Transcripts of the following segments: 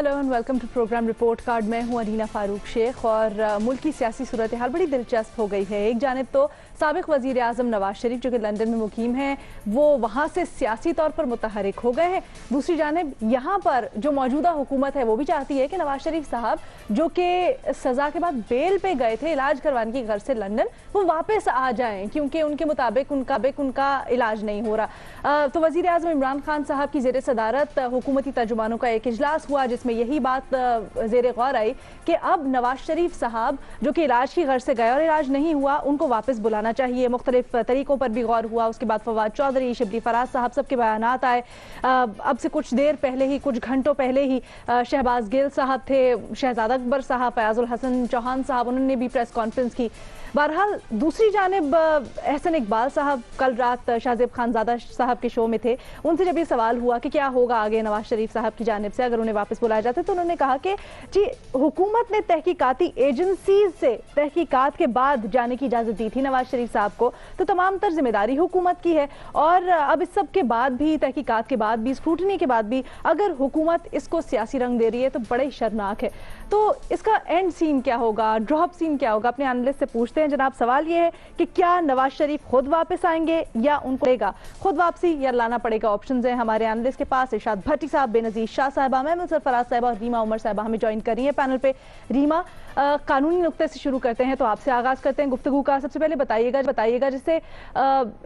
Hello and welcome to programme report card. मैं हूं arena Farooq Sheikh और मुल्क की सियासी सूरत हाल बड़ी दिलचस्प हो गई है। एक जानिब तो साबिक वज़ीर आज़म नवाज शरीफ जो कि लंदन में मुकीम हैं वो वहाँ से सियासी तौर पर मुतहरिक हो गए हैं। दूसरी जानिब यहाँ पर जो मौजूदा हुकूमत है वो भी चाहती है कि नवाज शरीफ साहब जो कि सज़ा के बाद बेल पे गए थे इलाज करवाने की गर्ज से लंदन, वो वापस आ जाएँ क्योंकि उनके मुताबिक उनका इलाज नहीं हो रहा। तो वज़ीर आज़म इमरान खान साहब की ज़ेर सदारत हुकूमती तर्जुमानों का एक इजलास हुआ जिसमें यही बात ज़ेर गौर आई कि अब नवाज शरीफ साहब जो कि इलाज की गर्ज से गए और इलाज नहीं हुआ उनको वापस बुलाना चाहिए। मुख्तलिफ तरीकों पर भी गौर हुआ। उसके बाद फवाद चौधरी, शिबली फराज साहब सबके बयानात आए। अब से कुछ देर पहले ही, कुछ घंटों पहले ही शहबाज गिल साहब थे, शहजादा अकबर साहब, फयाजुल हसन चौहान साहब, उन्होंने भी प्रेस कॉन्फ्रेंस की। बहरहाल दूसरी जानिब एहसन इकबाल साहब कल रात शाहजेब खानजादा साहब के शो में थे। उनसे जब ये सवाल हुआ कि क्या होगा आगे नवाज शरीफ साहब की जानिब से अगर उन्हें वापस बुलाया जाता, तो उन्होंने कहा कि जी हुकूमत ने तहकीकाती एजेंसीज से तहकीकात के बाद जाने की इजाज़त दी थी नवाज शरीफ साहब को, तो तमाम तर जिम्मेदारी हुकूमत की है। और अब इस सब के बाद भी, तहकीकात के बाद भी, स्क्रूटनी के बाद भी अगर हुकूमत इसको सियासी रंग दे रही है तो बड़े शर्मनाक है। तो इसका एंड सीन क्या होगा, ड्रॉप सीन क्या होगा, अपने एनालिस्ट से पूछते हैं। जनाब, सवाल ये है कि क्या नवाज शरीफ खुद वापस आएंगे या उनको लेगा खुद वापसी या लाना पड़ेगा? ऑप्शंस हैं हमारे एनालिस्ट के पास। इरशाद भट्टी साहब, बेनज़ीर शाह साहबा, महमूद सरफराज साहबा और रीमा उमर साहबा हमें ज्वाइन कर रही है पैनल पे। रीमा, कानूनी नुक्ते से शुरू करते हैं, तो आपसे आगाज करते हैं गुफ्तगू का। सबसे पहले बताइएगा जैसे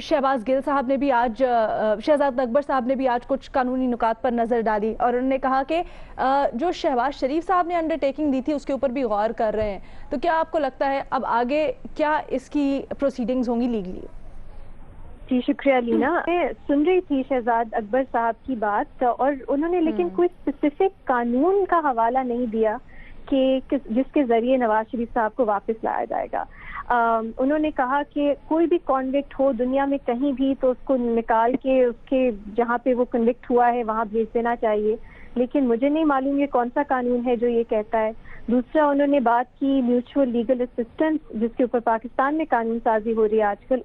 शहबाज गिल साहब ने भी आज, शहजादा अकबर साहब ने भी आज कुछ कानूनी नुकात पर नजर डाली और उन्होंने कहा कि जो शहबाज शरीफ साहब ने अंडरटेकिंग दी थी उसके ऊपर भी गौर कर रहे हैं। तो क्या आपको लगता है अब आगे क्या इसकी प्रोसीडिंग्स होंगी लीगली? जी शुक्रिया लीना। मैं सुन रही थी शहजाद अकबर साहब की बात और उन्होंने लेकिन कोई स्पेसिफिक कानून का हवाला नहीं दिया कि जिसके जरिए नवाज शरीफ साहब को वापस लाया जाएगा। उन्होंने कहा कि कोई भी कॉन्विक्ट हो दुनिया में कहीं भी तो उसको निकाल के उसके जहाँ पे वो कन्विक्ट हुआ है वहाँ भेज देना चाहिए, लेकिन मुझे नहीं मालूम ये कौन सा कानून है जो ये कहता है। दूसरा, उन्होंने बात की म्यूचुअल लीगल असिस्टेंस जिसके ऊपर पाकिस्तान में कानून साजी हो रही है आजकल,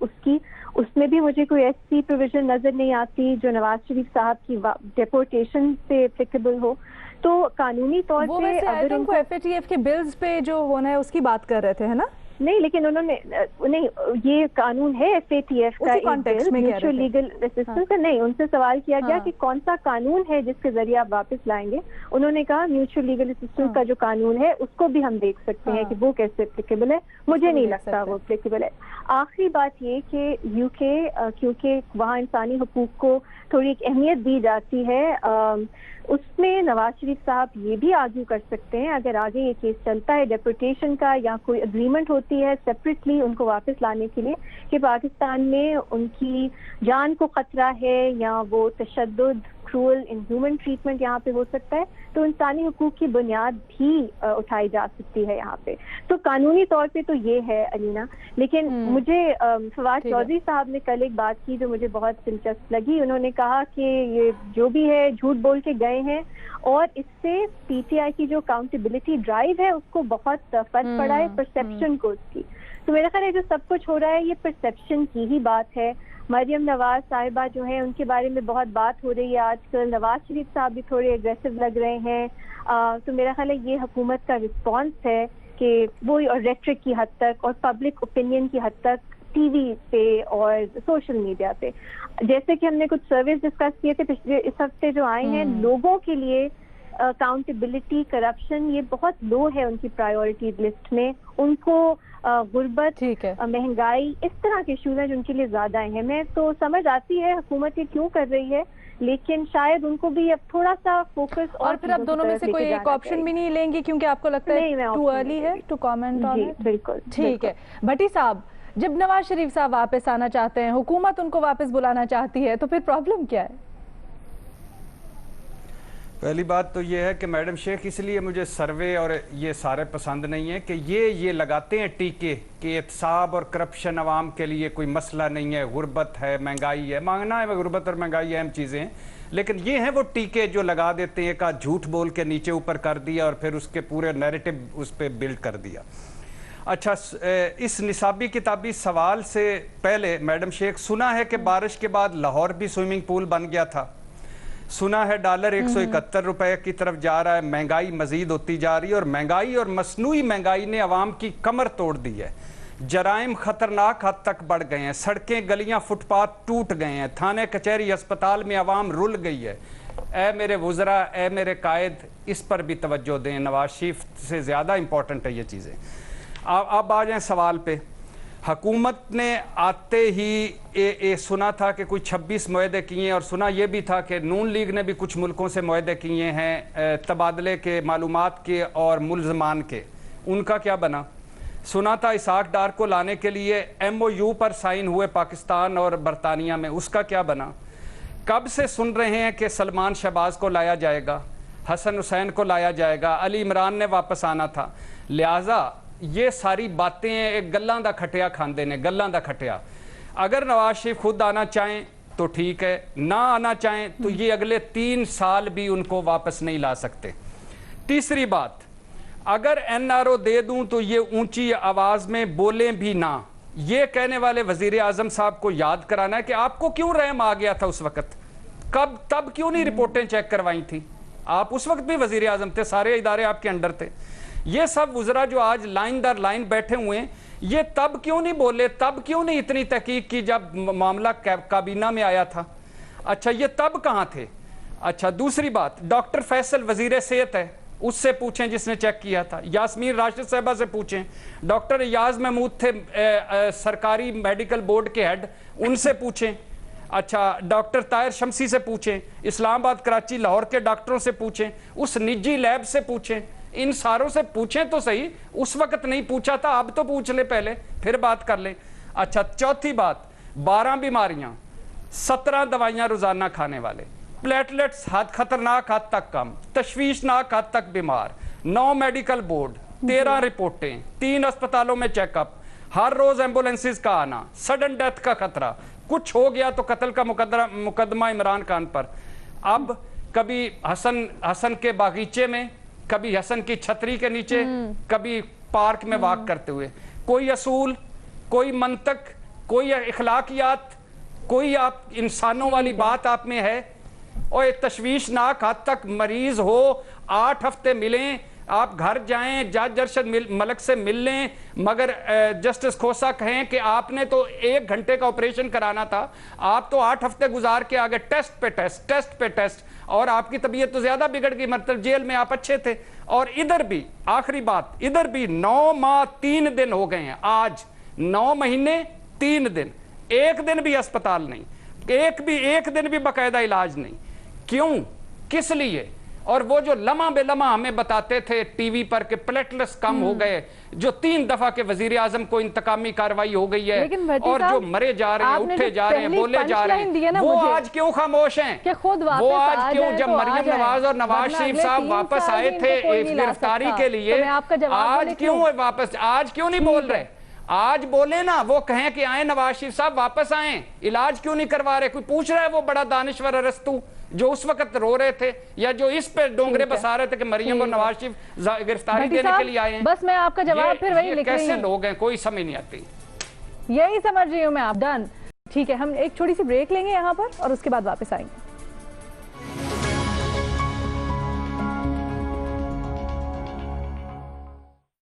उसमें भी मुझे कोई ऐसी प्रोविजन नजर नहीं आती जो नवाज शरीफ साहब की डेपोर्टेशन से एप्लीकेबल हो। तो कानूनी तौर पे अगर उनको FATF के बिल्स पे जो होना है उसकी बात कर रहे थे, है ना? नहीं, लेकिन उन्होंने नहीं, ये कानून है FATF का म्यूचुअल लीगल असिस्टेंस का। नहीं, उनसे सवाल किया गया कि कौन सा कानून है जिसके जरिए आप वापस लाएंगे। उन्होंने कहा म्यूचुअल लीगल असिस्टेंस का जो कानून है उसको भी हम देख सकते हैं कि वो कैसे एप्लीकेबल है। मुझे नहीं लगता वो एप्लीकेबल है। आखिरी बात ये कि UK क्योंकि वहाँ इंसानी हुकूक को थोड़ी एक अहमियत दी जाती है, उसमें नवाज शरीफ साहब ये भी आर्ग्यू कर सकते हैं अगर आगे ये केस चलता है डेपोर्टेशन का या कोई अग्रीमेंट होती है सेपरेटली उनको वापस लाने के लिए कि पाकिस्तान में उनकी जान को खतरा है या वो तशद्दुद, क्रूअल, इनह्यूमन ट्रीटमेंट यहाँ पे हो सकता है, तो इंसानी हुकूक की बुनियाद भी उठाई जा सकती है यहाँ पे। तो कानूनी तौर पे तो ये है अलीना। लेकिन मुझे फवाद चौधरी साहब ने कल एक बात की जो मुझे बहुत दिलचस्प लगी। उन्होंने कहा कि ये जो भी है झूठ बोल के गए हैं और इससे PTI की जो अकाउंटेबिलिटी ड्राइव है उसको बहुत फर्क पड़ा है परसेप्शन को उसकी। तो मेरा ख्याल है जो सब कुछ हो रहा है ये परसेप्शन की ही बात है। मरियम नवाज साहिबा जो है उनके बारे में बहुत बात हो रही है आजकल, नवाज शरीफ साहब भी थोड़े एग्रेसिव लग रहे हैं। तो मेरा ख्याल है ये हुकूमत का रिस्पॉन्स है कि वो और रेट्रिक की हद तक और पब्लिक ओपिनियन की हद तक TV पे और सोशल मीडिया पे, जैसे कि हमने कुछ सर्वेस डिस्कस किए थे पिछले इस हफ्ते जो आए हैं, लोगों के लिए अकाउंटेबिलिटी, करप्शन ये बहुत लो है उनकी प्रायोरिटी लिस्ट में। उनको गुर्बत, महंगाई, इस तरह के इशूज हैं जो उनके लिए ज्यादा हैं। मैं तो समझ आती है हुकूमत ये क्यों कर रही है, लेकिन शायद उनको भी अब थोड़ा सा फोकस और फिर अब दोनों में से कोई एक ऑप्शन भी नहीं लेंगी क्योंकि आपको लगता है टू अर्ली है टू कमेंट ऑन इट? बिल्कुल ठीक है। भट्टी साहब, जब नवाज शरीफ साहब वापस आना चाहते हैं, हुकूमत उनको वापस बुलाना चाहती है, तो फिर प्रॉब्लम क्या है? पहली बात तो ये है कि मैडम शेख, इसलिए मुझे सर्वे और ये सारे पसंद नहीं है कि ये लगाते हैं टीके कि एहतसाब और करप्शन अवाम के लिए कोई मसला नहीं है, गुर्बत है, महंगाई है। मांगना है गुर्बत और महंगाई अहम चीज़ें हैं, लेकिन ये हैं वो टीके जो लगा देते हैं, का झूठ बोल के नीचे ऊपर कर दिया और फिर उसके पूरे नैरेटिव उस पर बिल्ड कर दिया। अच्छा, इस निसाबी किताबी सवाल से पहले मैडम शेख, सुना है कि बारिश के बाद लाहौर भी स्विमिंग पूल बन गया था। सुना है डॉलर 171 रुपए की तरफ जा रहा है, महंगाई मजीद होती जा रही है, और महंगाई और मसनूई महंगाई ने अवाम की कमर तोड़ दी है। जराइम खतरनाक हद तक बढ़ गए हैं, सड़कें गलियां फुटपाथ टूट गए हैं, थाने कचहरी अस्पताल में अवाम रुल गई है। ए मेरे वुज़रा, ए मेरे कायद, इस पर भी तवज्जो दें। नवाज शरीफ से ज़्यादा इंपॉर्टेंट है ये चीज़ें। अब आ जाएं सवाल पे। हुकूमत ने आते ही सुना था कि कोई 26 मुआहदे किए, और सुना ये भी था कि नून लीग ने भी कुछ मुल्कों से मुआहदे किए हैं तबादले के, मालूमात के और मुल्ज़मान के। उनका क्या बना? सुना था इसाक डार को लाने के लिए MOU पर साइन हुए पाकिस्तान और बरतानिया में, उसका क्या बना? कब से सुन रहे हैं कि सलमान शहबाज को लाया जाएगा, हसन हुसैन को लाया जाएगा, अली इमरान ने वापस आना था। लिहाजा ये सारी बातें एक गल्लां दा खटिया खांदे ने, गल्लां दा खटिया। अगर नवाज शरीफ खुद आना चाहें तो ठीक है, ना आना चाहें तो ये अगले 3 साल भी उनको वापस नहीं ला सकते। तीसरी बात, अगर NRO दे दूं तो ये ऊंची आवाज में बोलें भी ना, ये कहने वाले वजीर आजम साहब को याद कराना है कि आपको क्यों रहम आ गया था उस वक्त, तब क्यों नहीं रिपोर्टें चेक करवाई थी? आप उस वक्त भी वजीर आजम थे, सारे इदारे आपके अंडर थे। ये सब वज़रा जो आज लाइन दर लाइन बैठे हुए हैं, ये तब क्यों नहीं बोले, तब क्यों नहीं इतनी तहकीक की जब मामला काबीना में आया था? अच्छा, ये तब कहाँ थे? अच्छा, दूसरी बात, डॉक्टर फैसल वजीर सेहत है, उससे पूछें जिसने चेक किया था। यास्मीन राशिद साहबा से पूछें। डॉक्टर इयाज महमूद थे सरकारी मेडिकल बोर्ड के हेड, उनसे पूछें। अच्छा, डॉक्टर ताहिर शमसी से पूछें, इस्लामाबाद, कराची, लाहौर के डॉक्टरों से पूछें, उस निजी लैब से पूछें, इन सारों से पूछें तो सही। उस वक्त नहीं पूछा था, अब तो पूछ ले पहले, फिर बात कर लें। अच्छा, चौथी बात, 12 बीमारियां, 17 दवाइयां रोजाना खाने वाले, प्लेटलेट्स खतरनाक हद तक कम, तशवीशनाक हद तक बीमार, 9 मेडिकल बोर्ड, 13 रिपोर्टें, 3 अस्पतालों में चेकअप, हर रोज एम्बुलेंसेज का आना, सडन डेथ का खतरा, कुछ हो गया तो कत्ल का मुकदमा इमरान खान पर। अब कभी हसन के बागीचे में, कभी हसन की छतरी के नीचे, कभी पार्क में वॉक करते हुए। कोई असूल, कोई मंतक, कोई इखलाकियात, कोई आप इंसानों वाली बात आप में है? और एक तशवीशनाक हद तक मरीज हो, 8 हफ्ते मिलें, आप घर जाएं, जज अरशद मलिक से मिल लें, मगर जस्टिस खोसा कहें कि आपने तो 1 घंटे का ऑपरेशन कराना था, आप तो 8 हफ्ते गुजार के आगे टेस्ट पे टेस्ट, टेस्ट पे टेस्ट, और आपकी तबीयत तो ज्यादा बिगड़ गई, मतलब जेल में आप अच्छे थे। और इधर भी आखिरी बात, इधर भी 9 माह 3 दिन हो गए हैं, आज 9 महीने 3 दिन, 1 दिन भी अस्पताल नहीं, एक दिन भी बाकायदा इलाज नहीं। क्यों, किस लिए? और वो जो लम्हा बेलम्हा हमें बताते थे टीवी पर कि प्लेटलेट्स कम हो गए, जो 3 दफा के वजीर आजम को इंतकामी कार्रवाई हो गई है, और जो मरे जा रहे हैं, उठे जा रहे हैं, बोले जा रहे हैं, वो आज क्यों खामोश हैं? वो आज क्यों, जब मरियम नवाज और नवाज शरीफ साहब वापस आए थे गिरफ्तारी के लिए, आज क्यों वापस, आज क्यों नहीं बोल रहे? आज बोले ना, वो कहें कि आए नवाज शरीफ साहब, वापस आए, इलाज क्यों नहीं करवा रहे? कोई पूछ रहा है वो बड़ा दानिश्वर अरस्तू जो उस वक्त रो रहे थे, या जो इस पे डोंगरे बसा रहे थे कि मरियम और नवाज शरीफ गिरफ्तारी देने के लिए आए हैं? बस मैं आपका जवाब फिर वही लिख रही हूं। कैसे लोग हैं, कोई समझ नहीं आती। यही समझ रही हूं मैं। आप डन, ठीक है, हम एक छोटी सी ब्रेक लेंगे यहाँ पर और उसके बाद वापस आएंगे।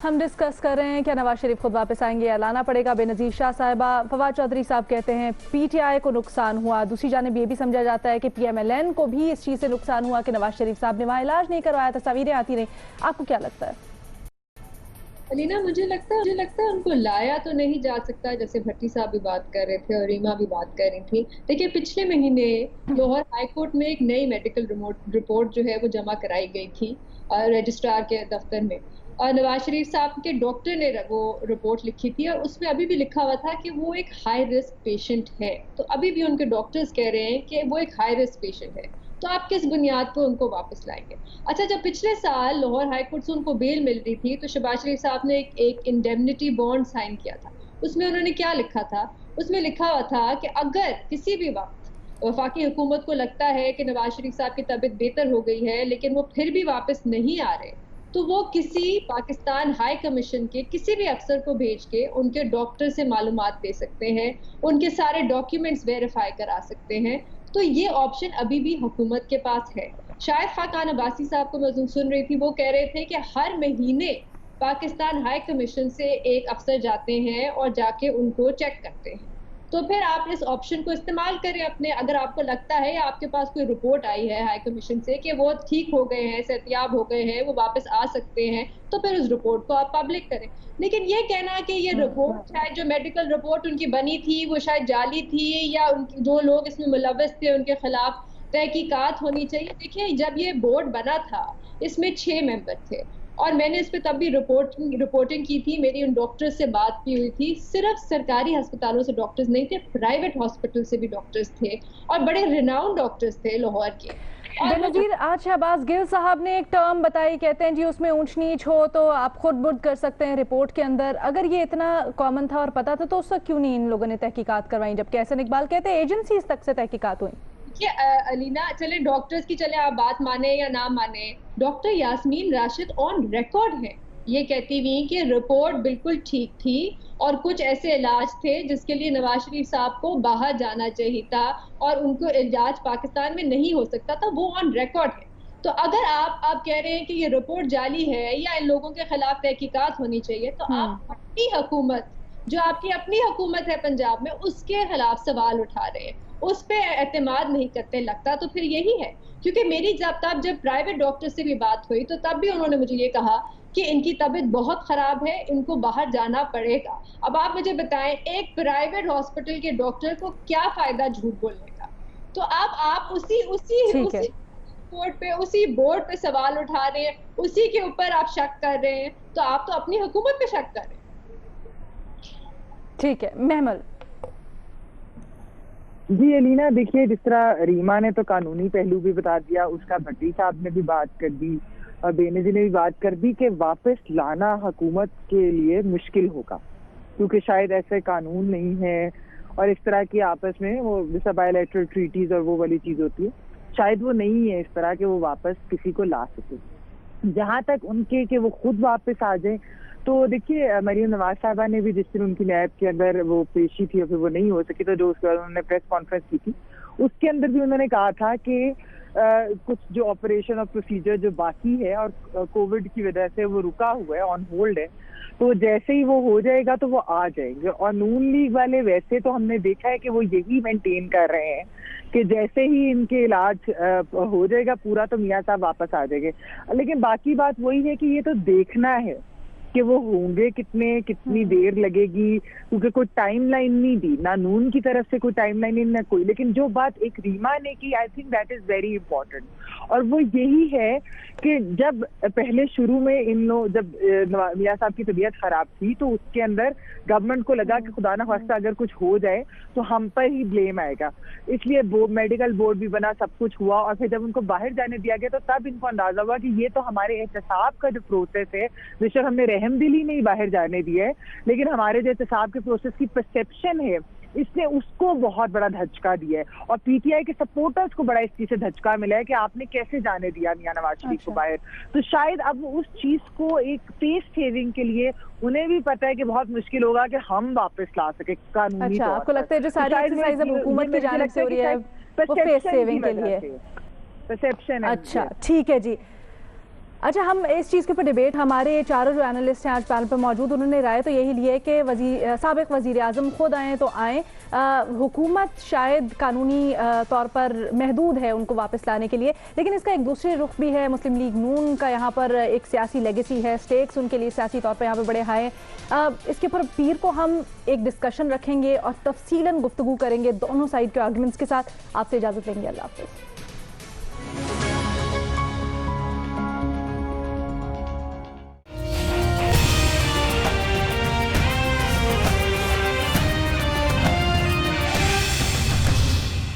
हम डिस्कस कर रहे हैं क्या नवाज शरीफ खुद वापस आएंगे या लाना पड़ेगा। बेनजीर शाह साहिबा, फवाद चौधरी साहब कहते हैं PTI को नुकसान हुआ, दूसरी जानिब ये भी समझा जाता है कि PMLN को भी इस चीज़ से नुकसान हुआ कि नवाज शरीफ साहब ने वहाँ इलाज नहीं करवाया, तस्वीरें आती रही। आपको क्या लगता है? अलीना, मुझे लगता है उनको लाया तो नहीं जा सकता, जैसे भट्टी साहब भी बात कर रहे थे और रीमा भी बात कर रही थी। देखिए, पिछले महीने लाहौर हाई कोर्ट में एक नई मेडिकल रिपोर्ट जो है वो जमा कराई गई थी रजिस्ट्रार के दफ्तर में, और नवाज शरीफ साहब के डॉक्टर ने वो रिपोर्ट लिखी थी, और उसमें अभी भी लिखा हुआ था कि वो एक हाई रिस्क पेशेंट है। तो अभी भी उनके डॉक्टर्स कह रहे हैं कि वो एक हाई रिस्क पेशेंट है, तो आप किस बुनियाद पर उनको वापस लाएंगे? अच्छा, जब पिछले साल लाहौर हाई कोर्ट से उनको बेल मिल रही थी तो शहबाज शरीफ साहब ने एक इंडेमनिटी बॉन्ड साइन किया था। उसमें उन्होंने क्या लिखा था? उसमें लिखा हुआ था कि अगर किसी भी वक्त वफाकी हुकूमत को लगता है कि नवाज शरीफ साहब की तबीयत बेहतर हो गई है लेकिन वो फिर भी वापस नहीं आ रहे, तो वो किसी पाकिस्तान हाई कमीशन के किसी भी अफसर को भेज के उनके डॉक्टर से मालूमात दे सकते हैं, उनके सारे डॉक्यूमेंट्स वेरीफाई करा सकते हैं। تو یہ آپشن ابھی بھی حکومت کے پاس ہے. شاہد خاقان عباسی صاحب کو میں سن رہی تھی، وہ کہہ رہے تھے کہ ہر مہینے پاکستان ہائی کمیشن سے ایک افسر جاتے ہیں اور جا کے ان کو چیک کرتے ہیں. تو پھر آپ اس آپشن کو استعمال کریں اپنے، اگر آپ کو لگتا ہے یا آپ کے پاس کوئی رپورٹ آئی ہے ہائی کمیشن سے کہ وہ ٹھیک ہو گئے ہیں، صحتیاب ہو گئے ہیں، وہ واپس آ سکتے ہیں، تو پھر اس رپورٹ کو آپ پبلک کریں. لیکن یہ کہنا کہ یہ رپورٹ شاید جو میڈیکل رپورٹ ان کی بنی تھی وہ شاید جعلی تھی، یا ان کی جو لوگ اس میں ملوث تھے ان کے خلاف تحقیقات ہونی چاہیے. دیکھیں جب یہ بورڈ بنا تھا اس میں 6 ممبر تھے، اور میں نے اس پہ تب بھی رپورٹنگ کی تھی، میری ان ڈاکٹر سے بات بھی ہوئی تھی. صرف سرکاری ہسپتالوں سے ڈاکٹرز نہیں تھے، پرائیویٹ ہاسپٹل سے بھی ڈاکٹرز تھے، اور بڑے ریناؤنڈ ڈاکٹرز تھے لاہور کے. بنظیر، آج شہباز گل صاحب نے ایک ٹرم بتائی، کہتے ہیں جی اس میں اونچ نیچ ہو تو آپ خود برد کر سکتے ہیں رپورٹ کے اندر. اگر یہ اتنا کامن تھا اور پتا تھا تو اس وقت کیوں نہیں ان لوگوں نے تحقیقات کروائیں، جبکہ احسن اقبال کہتے ہیں ایجنسیز تک سے تحقیقات ہوئیں؟ علینا چلیں ڈاکٹرز کی چلیں آپ بات مانیں یا نہ مانیں، doctor Yasmin Rashid on record ہے یہ کہتی ہوئی کہ رپورٹ بالکل ٹھیک تھی، اور کچھ ایسے علاج تھے جس کے لیے نواز شریف صاحب کو باہر جانا چاہیے تھا اور ان کو علاج پاکستان میں نہیں ہو سکتا تھا، وہ آن ریکارڈ ہے. تو اگر آپ کہہ رہے ہیں کہ یہ رپورٹ جعلی ہے یا ان لوگوں کے خلاف تحقیقات ہونی چاہیے، تو آپ اپنی حکومت، جو آپ کی اپنی حکومت ہے پنجاب میں، اس کے خلاف سوال اٹھا رہے ہیں، اس پہ اعتماد نہیں کرتے. لگتا تو پھر یہی ہے، کیونکہ میری جب پرائیویٹ ڈاکٹر سے بھی بات ہوئی تو تب بھی انہوں نے مجھے یہ کہا کہ ان کی طبیعت بہت خراب ہے، ان کو باہر جانا پڑے گا. اب آپ مجھے بتائیں ایک پرائیویٹ ہاسپٹل کے ڈاکٹر کو کیا فائدہ جھوٹ بولنے کا؟ تو آپ اسی بورڈ پہ سوال اٹھا رہے ہیں، اسی کے اوپر آپ شک کر رہے ہیں، تو آپ تو اپنی حکومت پہ شک کر رہے ہیں. ٹھیک ہے محمل. جی علینا، دیکھیے جس طرح ریما نے تو قانونی پہلو بھی بتا دیا، اس کا بھٹی صاحب نے بھی بات کر دی اور بینظیر نے بھی بات کر دی کہ واپس لانا حکومت کے لیے مشکل ہوگا، کیونکہ شاید ایسے قانون نہیں ہے، اور اس طرح کی آپس میں وہ جیسا بائی لیٹرل ٹریٹیز اور وہ والی چیز ہوتی ہے، شاید وہ نہیں ہے اس طرح کہ وہ واپس کسی کو لا سکے. جہاں تک ان کے کہ وہ خود واپس آ جائیں، تو دیکھیے مریم نواز صاحبہ نے بھی جس دن ان کی نیب کے اندر وہ پیشی تھی اور پھر وہ نہیں ہو سکی، تو جو اس کے بعد انہوں نے پریس کانفرنس کی تھی اس کے اندر بھی انہوں نے کہا تھا کہ کچھ جو آپریشن اور پروسیجر جو باقی ہے اور کووڈ کی وجہ سے وہ رکا ہوا ہے، آن ہولڈ ہے، تو جیسے ہی وہ ہو جائے گا تو وہ آ جائیں گے. اور نون لیگ والے ویسے تو ہم نے دیکھا ہے کہ وہ یہی مینٹین کر رہے ہیں کہ جیسے ہی ان کے علاج ہو جائے گا پورا تو میاں صاحب واپس آ جائیں گے. لیکن باقی بات وہی ہے کہ یہ تو دیکھنا ہے کہ وہ ہوں گے کتنی دیر لگے گی، کیونکہ کوئی ٹائم لائن نہیں دی، نہ نون کی طرف سے کوئی ٹائم لائن نہیں، نہ کوئی. لیکن جو بات ایک ریما نے کی، I think that is very important, اور وہ یہی ہے کہ جب پہلے شروع میں جب میاں صاحب کی طبیعت خراب تھی تو اس کے اندر گورنمنٹ کو لگا کہ خدا نہ خواستہ اگر کچھ ہو جائے تو ہم پر ہی بلیم آئے گا، اس لیے میڈیکل بورڈ بھی بنا، سب کچھ ہوا. اور پھر جب ان کو باہر جانے دیا گیا تو تب ان کو اندازہ ہوا کہ یہ تو ہمارے احتساب کا جو پروسیس ہے، بے شک ہم نے رحم دلی نہیں باہر جانے دیا ہے، لیکن ہمارے جو احتساب کے پروسیس کی پرسیپشن ہے اس نے اس کو بہت بڑا دھچکا دیا ہے. اور پی ٹی آئی کے سپورٹرز کو بڑا اس چیز سے دھچکا ملا ہے کہ آپ نے کیسے جانے دیا میاں نواز شریف کو باہر. تو شاید اب اس چیز کو ایک فیس سیونگ کے لیے انہیں بھی پتا ہے کہ بہت مشکل ہوگا کہ ہم واپس لا سکے قانونی طور پر. آپ کو لگتا ہے جو ساری ایکسرسائز اب حکومت کی جانب سے ہو رہی ہے وہ فیس سیونگ کے لیے پرسیپشن ہے. اچھا ٹھیک ہے جی. اچھا ہم اس چیز کے اوپر ڈیبیٹ، ہمارے چاروں جو اینالسٹ ہیں آج پینل پر موجود، انہوں نے رائے تو یہی لی ہے کہ سابق وزیر اعظم خود آئیں تو آئیں، حکومت شاید قانونی طور پر محدود ہے ان کو واپس لانے کے لیے، لیکن اس کا ایک دوسرے رخ بھی ہے. مسلم لیگ نون کا یہاں پر ایک سیاسی لیگیسی ہے، سٹیکس ان کے لیے سیاسی طور پر یہاں پہ بڑے ہائی ہیں. اس کے اوپر پیر کو ہم ایک ڈسکشن رکھیں گے اور تفصیلاً گفتگو کریں گے دونوں سائڈ کے آرگومنٹس کے ساتھ. آپ سے اجازت لیں گے، اللہ حافظ.